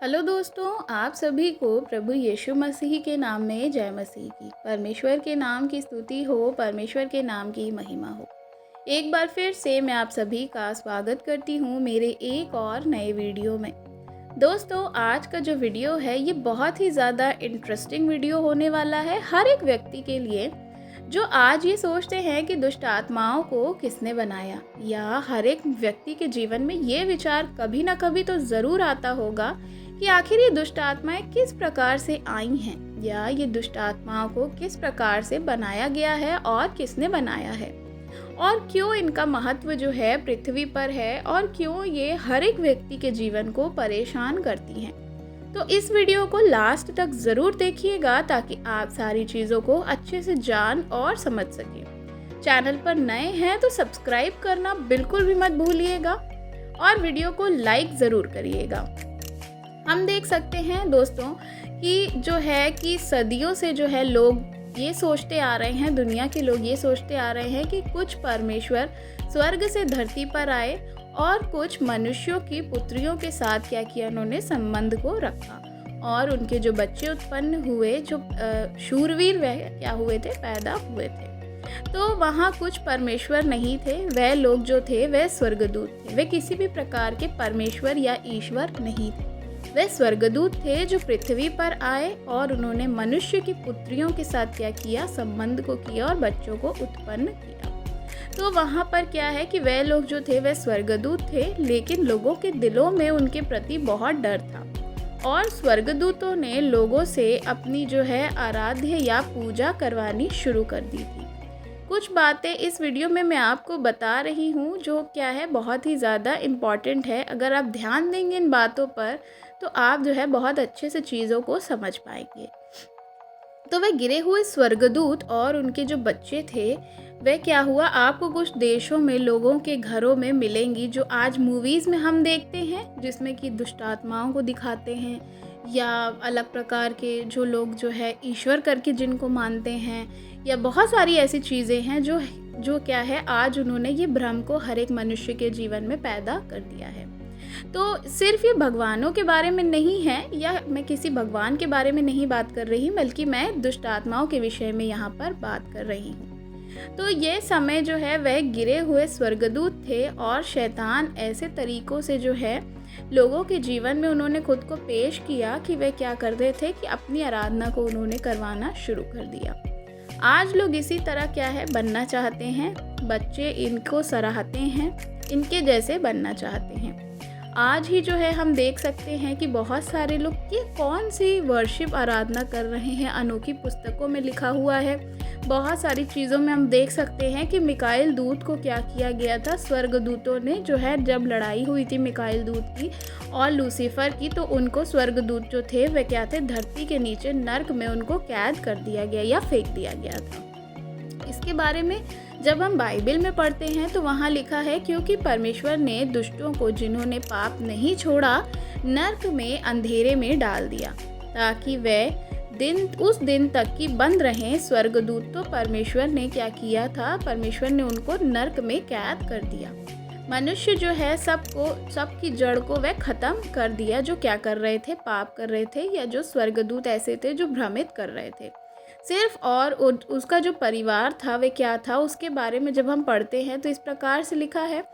Hello दोस्तों, आप सभी को प्रभु यीशु मसीह के नाम में जय मसीह की। परमेश्वर के नाम की स्तुति हो, परमेश्वर के नाम की महिमा हो। एक बार फिर से मैं आप सभी का स्वागत करती हूँ मेरे एक और नए वीडियो में। दोस्तों, आज का जो वीडियो है ये बहुत ही ज़्यादा इंटरेस्टिंग वीडियो होने वाला है हर एक व्यक्ति के लिए जो आज ये सोचते हैं कि दुष्ट आत्माओं को किसने बनाया, या हर एक व्यक्ति के जीवन में ये विचार कभी ना कभी तो ज़रूर आता होगा कि आखिर ये दुष्ट आत्माएं किस प्रकार से आई हैं, या ये दुष्ट आत्माओं को किस प्रकार से बनाया गया है और किसने बनाया है, और क्यों इनका महत्व जो है पृथ्वी पर है, और क्यों ये हर एक व्यक्ति के जीवन को परेशान करती हैं। तो इस वीडियो को लास्ट तक ज़रूर देखिएगा ताकि आप सारी चीज़ों को अच्छे से जान और समझ सकें। चैनल पर नए हैं तो सब्सक्राइब करना बिल्कुल भी मत भूलिएगा और वीडियो को लाइक ज़रूर करिएगा। हम देख सकते हैं दोस्तों कि जो है कि सदियों से जो है लोग ये सोचते आ रहे हैं, दुनिया के लोग ये सोचते आ रहे हैं कि कुछ परमेश्वर स्वर्ग से धरती पर आए और कुछ मनुष्यों की पुत्रियों के साथ क्या किया, उन्होंने संबंध को रखा और उनके जो बच्चे उत्पन्न हुए, जो शूरवीर वह क्या हुए थे, पैदा हुए थे। तो वहाँ कुछ परमेश्वर नहीं थे, वह लोग जो थे वह स्वर्गदूत थे। वे किसी भी प्रकार के परमेश्वर या ईश्वर नहीं थे, वे स्वर्गदूत थे जो पृथ्वी पर आए और उन्होंने मनुष्य की पुत्रियों के साथ क्या किया, संबंध को किया और बच्चों को उत्पन्न किया। तो वहाँ पर क्या है कि वह लोग जो थे वह स्वर्गदूत थे, लेकिन लोगों के दिलों में उनके प्रति बहुत डर था और स्वर्गदूतों ने लोगों से अपनी जो है आराध्य या पूजा करवानी शुरू कर दी थी। कुछ बातें इस वीडियो में मैं आपको बता रही हूँ जो क्या है बहुत ही ज़्यादा इम्पॉर्टेंट है। अगर आप ध्यान देंगे इन बातों पर तो आप जो है बहुत अच्छे से चीज़ों को समझ पाएंगे। तो वह गिरे हुए स्वर्गदूत और उनके जो बच्चे थे वह क्या हुआ, आपको कुछ देशों में लोगों के घरों में मिलेंगी जो आज मूवीज़ में हम देखते हैं, जिसमें कि दुष्ट आत्माओं को दिखाते हैं, या अलग प्रकार के जो लोग जो है ईश्वर करके जिनको मानते हैं, या बहुत सारी ऐसी चीज़ें हैं जो क्या है आज उन्होंने ये भ्रम को हर एक मनुष्य के जीवन में पैदा कर दिया है। तो सिर्फ ये भगवानों के बारे में नहीं है, या मैं किसी भगवान के बारे में नहीं बात कर रही, बल्कि मैं दुष्ट आत्माओं के विषय में यहाँ पर बात कर रही हूँ। तो ये समय जो है वह गिरे हुए स्वर्गदूत थे और शैतान ऐसे तरीक़ों से जो है लोगों के जीवन में उन्होंने खुद को पेश किया कि वे क्या करते थे कि अपनी आराधना को उन्होंने करवाना शुरू कर दिया। आज लोग इसी तरह क्या है बनना चाहते हैं, बच्चे इनको सराहते हैं, इनके जैसे बनना चाहते हैं। आज ही जो है हम देख सकते हैं कि बहुत सारे लोग ये कौन सी वर्शिप आराधना कर रहे हैं, अनोखी पुस्तकों में लिखा हुआ है। बहुत सारी चीज़ों में हम देख सकते हैं कि मिकाइल दूत को क्या किया गया था, स्वर्गदूतों ने जो है जब लड़ाई हुई थी मिकाइल दूत की और लूसीफर की, तो उनको स्वर्गदूत जो थे वे क्या थे, धरती के नीचे नर्क में उनको कैद कर दिया गया या फेंक दिया गया था। इसके बारे में जब हम बाइबल में पढ़ते हैं तो वहाँ लिखा है, क्योंकि परमेश्वर ने दुष्टों को जिन्होंने पाप नहीं छोड़ा नर्क में अंधेरे में डाल दिया ताकि वे उस दिन तक की बंद रहें। स्वर्गदूत तो परमेश्वर ने क्या किया था, परमेश्वर ने उनको नर्क में कैद कर दिया। मनुष्य जो है सबकी जड़ को वह ख़त्म कर दिया, जो क्या कर रहे थे, पाप कर रहे थे, या जो स्वर्गदूत ऐसे थे जो भ्रमित कर रहे थे सिर्फ। और उसका जो परिवार था वह क्या था, उसके बारे में जब हम पढ़ते हैं तो इस प्रकार से लिखा है,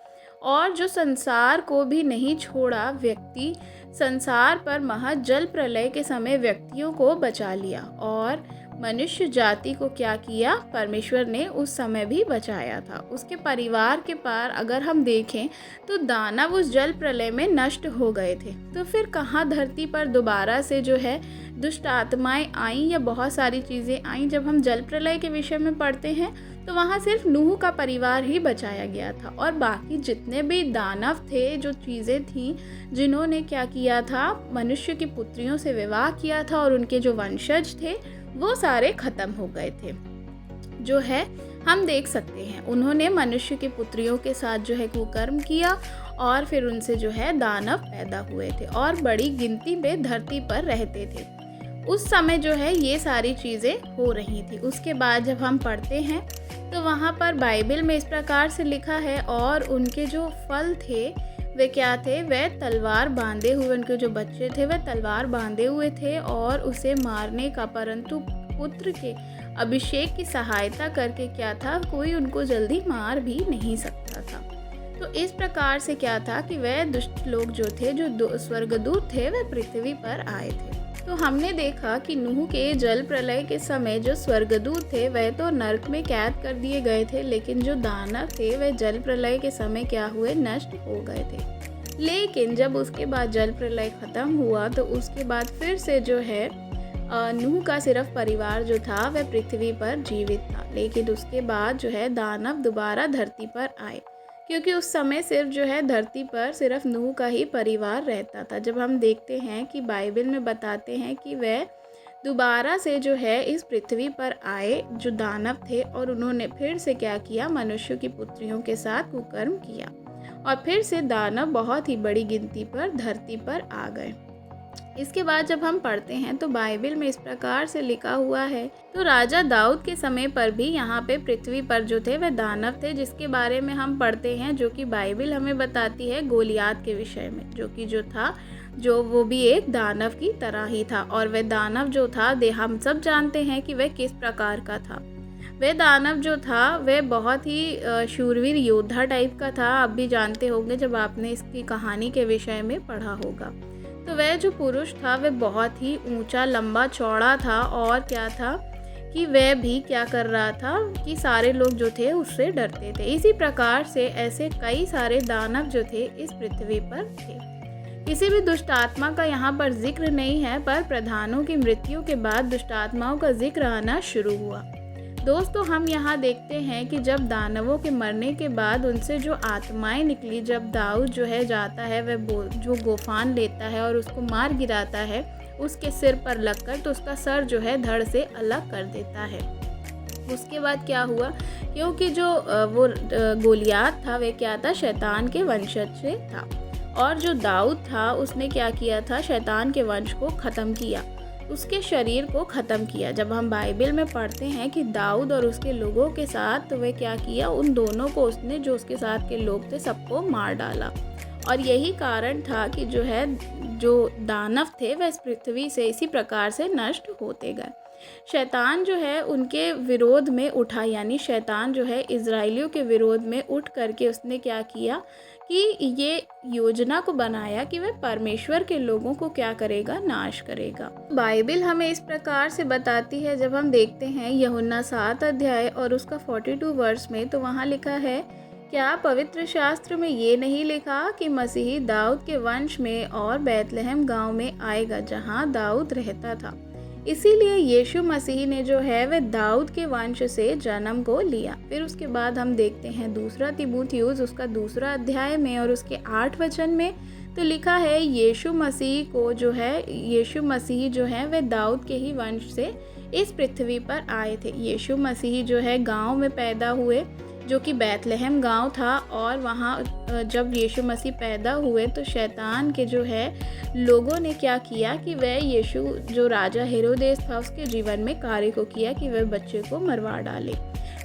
और जो संसार को भी नहीं छोड़ा व्यक्ति, संसार पर महज जल प्रलय के समय व्यक्तियों को बचा लिया, और मनुष्य जाति को क्या किया, परमेश्वर ने उस समय भी बचाया था। उसके परिवार के पार अगर हम देखें तो दानव उस जल प्रलय में नष्ट हो गए थे। तो फिर कहाँ धरती पर दोबारा से जो है दुष्ट आत्माएं आईं, या बहुत सारी चीज़ें आईं। जब हम जल प्रलय के विषय में पढ़ते हैं तो वहाँ सिर्फ नूह का परिवार ही बचाया गया था, और बाकी जितने भी दानव थे, जो चीज़ें थीं जिन्होंने क्या किया था, मनुष्य की पुत्रियों से विवाह किया था, और उनके जो वंशज थे वो सारे ख़त्म हो गए थे। जो है हम देख सकते हैं उन्होंने मनुष्य की पुत्रियों के साथ जो है कुकर्म किया, और फिर उनसे जो है दानव पैदा हुए थे और बड़ी गिनती में धरती पर रहते थे। उस समय जो है ये सारी चीज़ें हो रही थी। उसके बाद जब हम पढ़ते हैं तो वहाँ पर बाइबल में इस प्रकार से लिखा है, और उनके जो फल थे वे क्या थे, वे तलवार बांधे हुए, उनके जो बच्चे थे वे तलवार बांधे हुए थे और उसे मारने का, परंतु पुत्र के अभिषेक की सहायता करके क्या था, कोई उनको जल्दी मार भी नहीं सकता था। तो इस प्रकार से क्या था कि वह दुष्ट लोग जो थे, जो स्वर्गदूत थे, वे पृथ्वी पर आए थे। तो हमने देखा कि नूह के जल प्रलय के समय जो स्वर्गदूत थे वह तो नरक में कैद कर दिए गए थे, लेकिन जो दानव थे वह जल प्रलय के समय क्या हुए, नष्ट हो गए थे। लेकिन जब उसके बाद जल प्रलय खत्म हुआ तो उसके बाद फिर से जो है नूह का सिर्फ परिवार जो था वह पृथ्वी पर जीवित था। लेकिन उसके बाद जो है दानव दोबारा धरती पर आए, क्योंकि उस समय सिर्फ जो है धरती पर सिर्फ नूह का ही परिवार रहता था। जब हम देखते हैं कि बाइबल में बताते हैं कि वह दोबारा से जो है इस पृथ्वी पर आए जो दानव थे, और उन्होंने फिर से क्या किया, मनुष्यों की पुत्रियों के साथ कुकर्म किया, और फिर से दानव बहुत ही बड़ी गिनती पर धरती पर आ गए। इसके बाद जब हम पढ़ते हैं तो बाइबल में इस प्रकार से लिखा हुआ है, तो राजा दाऊद के समय पर भी यहाँ पे पृथ्वी पर जो थे वह दानव थे, जिसके बारे में हम पढ़ते हैं, जो कि बाइबल हमें बताती है गोलियात के विषय में, जो था वो भी एक दानव की तरह ही था। और वह दानव जो था हम सब जानते हैं कि वह किस प्रकार का था। वह दानव जो था वह बहुत ही शूरवीर योद्धा टाइप का था। आप भी जानते होंगे जब आपने इसकी कहानी के विषय में पढ़ा होगा। तो वह जो पुरुष था वह बहुत ही ऊंचा, लंबा, चौड़ा था, और क्या था कि वह भी क्या कर रहा था कि सारे लोग जो थे उससे डरते थे। इसी प्रकार से ऐसे कई सारे दानव जो थे इस पृथ्वी पर थे। किसी भी दुष्ट आत्मा का यहाँ पर जिक्र नहीं है, पर प्रधानों की मृत्यु के बाद दुष्ट आत्माओं का जिक्र आना शुरू हुआ। दोस्तों, हम यहाँ देखते हैं कि जब दानवों के मरने के बाद उनसे जो आत्माएं निकली, जब दाऊद जो है जाता है, वह जो गोफान लेता है और उसको मार गिराता है उसके सिर पर लगकर, तो उसका सर जो है धड़ से अलग कर देता है। उसके बाद क्या हुआ, क्योंकि जो वो गोलियात था वह क्या था, शैतान के वंशज से था, और जो दाऊद था उसने क्या किया था, शैतान के वंश को ख़त्म किया, उसके शरीर को ख़त्म किया। जब हम बाइबल में पढ़ते हैं कि दाऊद और उसके लोगों के साथ, तो वह क्या किया, उन दोनों को उसने, जो उसके साथ के लोग थे, सबको मार डाला। और यही कारण था कि जो दानव थे वह इस पृथ्वी से इसी प्रकार से नष्ट होते गए। शैतान जो है उनके विरोध में उठा, यानी शैतान जो है इजराइलियों के विरोध में उठ करके उसने क्या किया कि ये योजना को बनाया कि वह परमेश्वर के लोगों को क्या करेगा, नाश करेगा। बाइबल हमें इस प्रकार से बताती है, जब हम देखते हैं यूहन्ना 7 अध्याय और उसका 42 वर्ष में, तो वहाँ लिखा है, क्या पवित्र शास्त्र में ये नहीं लिखा कि मसीही दाऊद के वंश में और बैतलहम गांव में आएगा जहां दाऊद रहता था। इसीलिए यीशु मसीह ने जो है वह दाऊद के वंश से जन्म को लिया। फिर उसके बाद हम देखते हैं दूसरा तीमुथियुस उसका 2 अध्याय में और उसके 8 वचन में, तो लिखा है यीशु मसीह जो है वह दाऊद के ही वंश से इस पृथ्वी पर आए थे। यीशु मसीह जो है गांव में पैदा हुए, जो कि बैतलहम गांव था, और वहाँ जब यीशु मसीह पैदा हुए तो शैतान के जो है लोगों ने क्या किया कि वह यीशु जो राजा हेरोदेस था उसके जीवन में कार्य को किया कि वह बच्चे को मरवा डाले।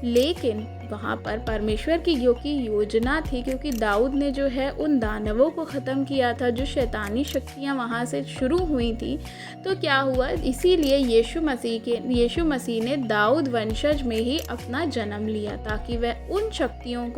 लेकिन वहाँ पर परमेश्वर की योजना थी, क्योंकि दाऊद ने जो है उन दानवों को ख़त्म किया था, जो शैतानी शक्तियाँ वहाँ से शुरू हुई थी। तो क्या हुआ, इसीलिए यीशु मसीह ने दाऊद वंशज में ही अपना जन्म लिया, ताकि वह उन शक्तियों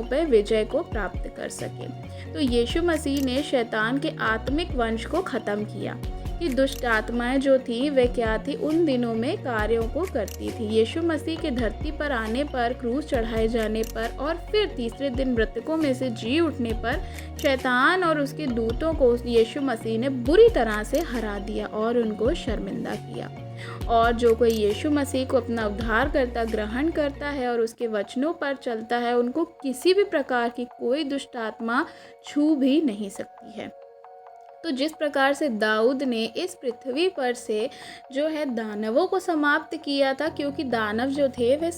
पर विजय को प्राप्त कर सके। तो यीशु मसीह ने शैतान के आत्मिक वंश को ख़त्म किया कि दुष्ट आत्माएं जो थी वे क्या थी, उन दिनों में कार्यों को करती थी। यीशु मसीह के धरती पर आने पर, क्रूस चढ़ाए जाने पर और फिर तीसरे दिन मृतकों में से जी उठने पर शैतान और उसके दूतों को यीशु मसीह ने बुरी तरह से हरा दिया और उनको शर्मिंदा किया। और जो कोई यीशु मसीह को अपना उद्धारकर्ता ग्रहण करता है और उसके वचनों पर चलता है, उनको किसी भी प्रकार की कोई दुष्ट आत्मा छू भी नहीं सकती है। तो जिस प्रकार से दाऊद ने इस पृथ्वी पर से जो है दानवों को समाप्त किया था, क्योंकि दानव जो थे वे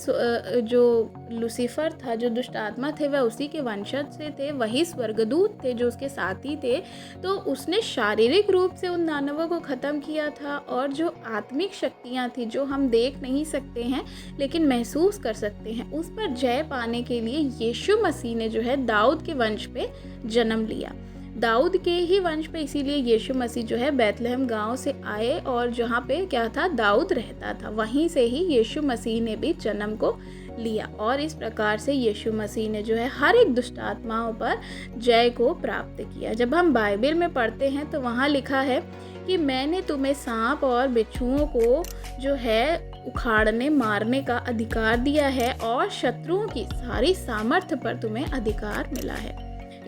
जो लूसीफर था, जो दुष्ट आत्मा थे, वह उसी के वंशज से थे, वही स्वर्गदूत थे जो उसके साथी थे। तो उसने शारीरिक रूप से उन दानवों को ख़त्म किया था, और जो आत्मिक शक्तियाँ थी जो हम देख नहीं सकते हैं लेकिन महसूस कर सकते हैं, उस पर जय पाने के लिए यीशु मसीह ने जो है दाऊद के वंश पे जन्म लिया। दाऊद के ही वंश पे इसीलिए यीशु मसीह जो है बैतलहम गांव से आए, और जहाँ पे क्या था, दाऊद रहता था, वहीं से ही यीशु मसीह ने भी जन्म को लिया। और इस प्रकार से यीशु मसीह ने जो है हर एक दुष्ट आत्माओं पर जय को प्राप्त किया। जब हम बाइबल में पढ़ते हैं तो वहाँ लिखा है कि मैंने तुम्हें सांप और बिच्छुओं को जो है उखाड़ने मारने का अधिकार दिया है, और शत्रुओं की सारी सामर्थ्य पर तुम्हें अधिकार मिला है।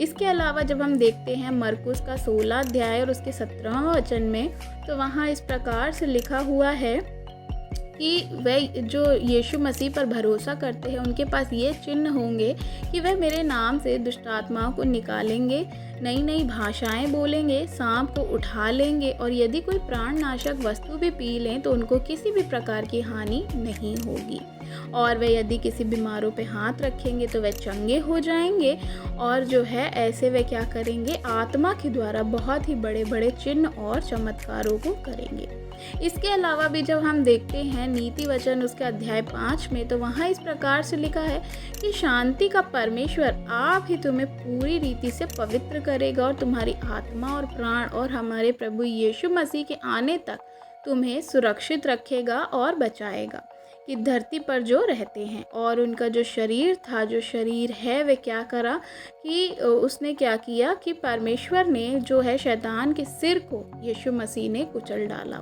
इसके अलावा जब हम देखते हैं मरकुस का 16 अध्याय और उसके 17वां वचन में, तो वहाँ इस प्रकार से लिखा हुआ है कि वह जो यीशु मसीह पर भरोसा करते हैं उनके पास ये चिन्ह होंगे कि वह मेरे नाम से दुष्ट आत्माओं को निकालेंगे, नई नई भाषाएं बोलेंगे, सांप को उठा लेंगे, और यदि कोई प्राणनाशक वस्तु भी पी लें तो उनको किसी भी प्रकार की हानि नहीं होगी। और वे यदि किसी बीमारों पे हाथ रखेंगे तो वे चंगे हो जाएंगे, और जो है ऐसे वे क्या करेंगे, आत्मा के द्वारा बहुत ही बड़े बड़े चिन्ह और चमत्कारों को करेंगे। इसके अलावा भी जब हम देखते हैं नीति वचन उसके अध्याय 5 में, तो वहाँ इस प्रकार से लिखा है कि शांति का परमेश्वर आप ही तुम्हें पूरी रीति से पवित्र करेगा, और तुम्हारी आत्मा और प्राण और हमारे प्रभु यीशु मसीह के आने तक तुम्हें सुरक्षित रखेगा और बचाएगा। कि धरती पर जो रहते हैं, और उनका जो शरीर था, जो शरीर है, वे क्या करा कि उसने क्या किया कि परमेश्वर ने जो है शैतान के सिर को यीशु मसीह ने कुचल डाला,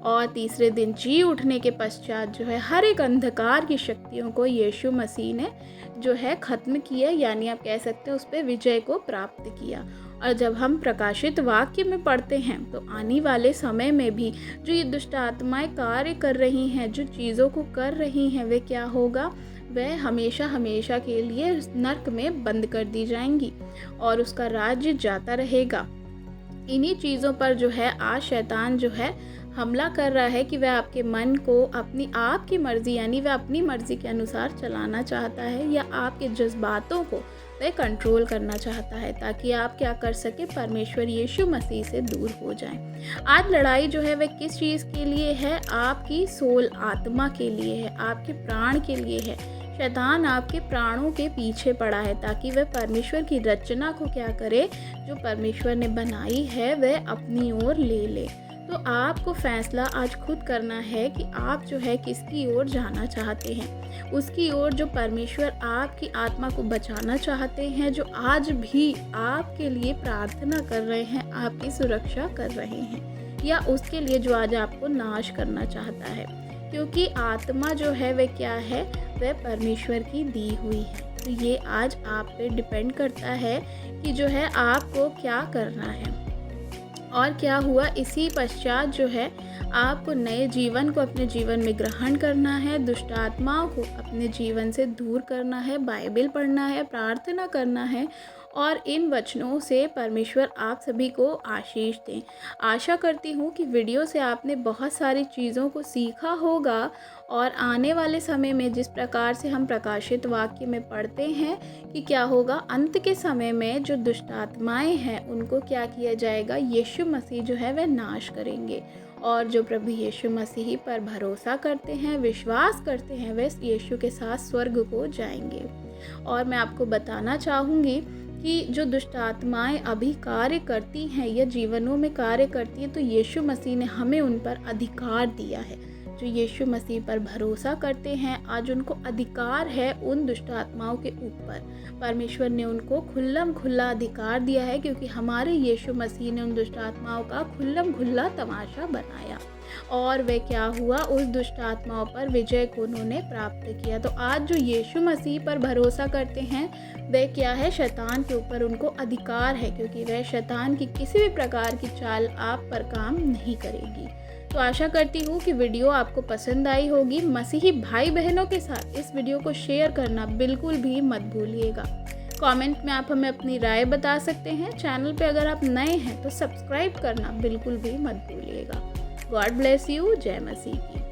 और तीसरे दिन जी उठने के पश्चात जो है हर एक अंधकार की शक्तियों को यीशु मसीह ने जो है ख़त्म किया, यानी आप कह सकते हैं उस पर विजय को प्राप्त किया। और जब हम प्रकाशित वाक्य में पढ़ते हैं तो आने वाले समय में भी जो ये दुष्ट आत्माएं कार्य कर रही हैं, जो चीज़ों को कर रही हैं, वे क्या होगा, वह हमेशा हमेशा के लिए नरक में बंद कर दी जाएंगी, और उसका राज्य जाता रहेगा। इन्हीं चीज़ों पर जो है आज शैतान जो है हमला कर रहा है कि वह आपके मन को अपनी आपकी मर्ज़ी, यानी वह अपनी मर्ज़ी के अनुसार चलाना चाहता है, या आपके जज्बातों को वह कंट्रोल करना चाहता है, ताकि आप क्या कर सके, परमेश्वर यीशु मसीह से दूर हो जाएं। आज लड़ाई जो है वह किस चीज़ के लिए है, आपकी सोल आत्मा के लिए है, आपके प्राण के लिए है। शैतान आपके प्राणों के पीछे पड़ा है ताकि वह परमेश्वर की रचना को क्या करे, जो परमेश्वर ने बनाई है वह अपनी ओर ले ले। तो आपको फैसला आज खुद करना है कि आप जो है किसकी ओर जाना चाहते हैं, उसकी ओर जो परमेश्वर आपकी आत्मा को बचाना चाहते हैं, जो आज भी आपके लिए प्रार्थना कर रहे हैं, आपकी सुरक्षा कर रहे हैं, या उसके लिए जो आज आपको नाश करना चाहता है। क्योंकि आत्मा जो है वह क्या है, वह परमेश्वर की दी हुई है। तो ये आज आप पे डिपेंड करता है कि जो है आपको क्या करना है। और क्या हुआ, इसी पश्चात जो है आपको नए जीवन को अपने जीवन में ग्रहण करना है, दुष्ट आत्माओं को अपने जीवन से दूर करना है, बाइबल पढ़ना है, प्रार्थना करना है, और इन वचनों से परमेश्वर आप सभी को आशीष दें। आशा करती हूँ कि वीडियो से आपने बहुत सारी चीज़ों को सीखा होगा, और आने वाले समय में जिस प्रकार से हम प्रकाशित वाक्य में पढ़ते हैं कि क्या होगा, अंत के समय में जो दुष्ट आत्माएँ हैं उनको क्या किया जाएगा, यीशु मसीह जो है वह नाश करेंगे, और जो प्रभु यीशु मसीह पर भरोसा करते हैं, विश्वास करते हैं, वे यीशु के साथ स्वर्ग को जाएंगे। और मैं आपको बताना चाहूँगी कि जो दुष्ट आत्माएं अभी कार्य करती हैं या जीवनों में कार्य करती हैं, तो यीशु मसीह ने हमें उन पर अधिकार दिया है। जो यीशु मसीह पर भरोसा करते हैं, आज उनको अधिकार है उन दुष्ट आत्माओं के ऊपर। परमेश्वर ने उनको खुल्लम खुल्ला अधिकार दिया है, क्योंकि हमारे यीशु मसीह ने उन दुष्ट आत्माओं का खुल्लम खुल्ला तमाशा बनाया, और वे क्या हुआ, उस दुष्ट आत्माओं पर विजय को उन्होंने प्राप्त किया। तो आज जो यीशु मसीह पर भरोसा करते हैं, वे क्या है, शैतान के ऊपर उनको अधिकार है, क्योंकि वह शैतान की किसी भी प्रकार की चाल आप पर काम नहीं करेगी। तो आशा करती हूँ कि वीडियो आपको पसंद आई होगी। मसीही भाई बहनों के साथ इस वीडियो को शेयर करना बिल्कुल भी मत भूलिएगा। कमेंट में आप हमें अपनी राय बता सकते हैं। चैनल पे अगर आप नए हैं तो सब्सक्राइब करना बिल्कुल भी मत भूलिएगा। God bless you. जय मसीह की।